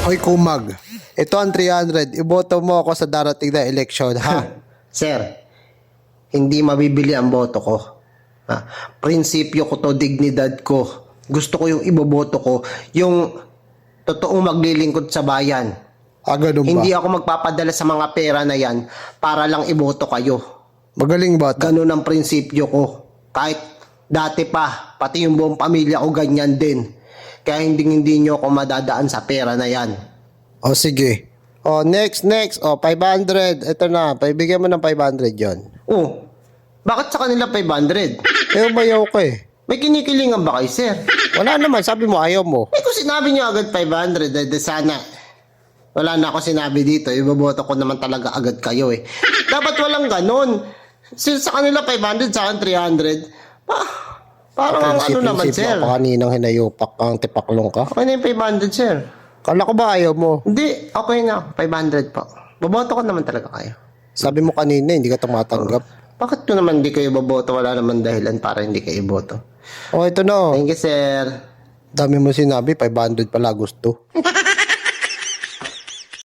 Hoy kumag, ito ang 300. Iboto mo ako sa darating na eleksyon, ha? Sir, hindi mabibili ang boto ko. Ha? Prinsipyo ko to, dignidad ko. Gusto ko yung iboboto ko, yung totoong maglilingkod sa bayan. Ganun ba? Hindi ako magpapadala sa mga pera na yan para lang iboto kayo. Magaling ba ito? Ganun ang prinsipyo ko. Kahit dati pa, pati yung buong pamilya ko ganyan din. Kaya hindi nyo ako madadaan sa pera na yan. O sige. O next. O 500. Ito na, paibigyan mo ng 500 yon. Oh, bakit sa kanila 500? Umayaw ko eh. May kinikilingan ba kayo, sir? Wala naman, sabi mo ayaw mo. Eh kung sinabi nyo agad 500, sana wala na ako sinabi dito. Iboboto ko naman talaga agad kayo eh. Dapat walang ganun. Sa kanila 500, sa akin 300. Parang ano naman, sir. Ako kaninang hinayupak kang tipaklong ka. Okay na yung 500, sir. Kala ko ba ayaw mo? Hindi, okay na. 500 po. Boboto ko naman talaga kayo. Sabi mo kanina, hindi ka tumatanggap. Bakit ko naman hindi kayo boboto? Wala naman dahilan para hindi kayo boto. O ito na. Thank you, sir. Dami mo sinabi, 500 pala gusto.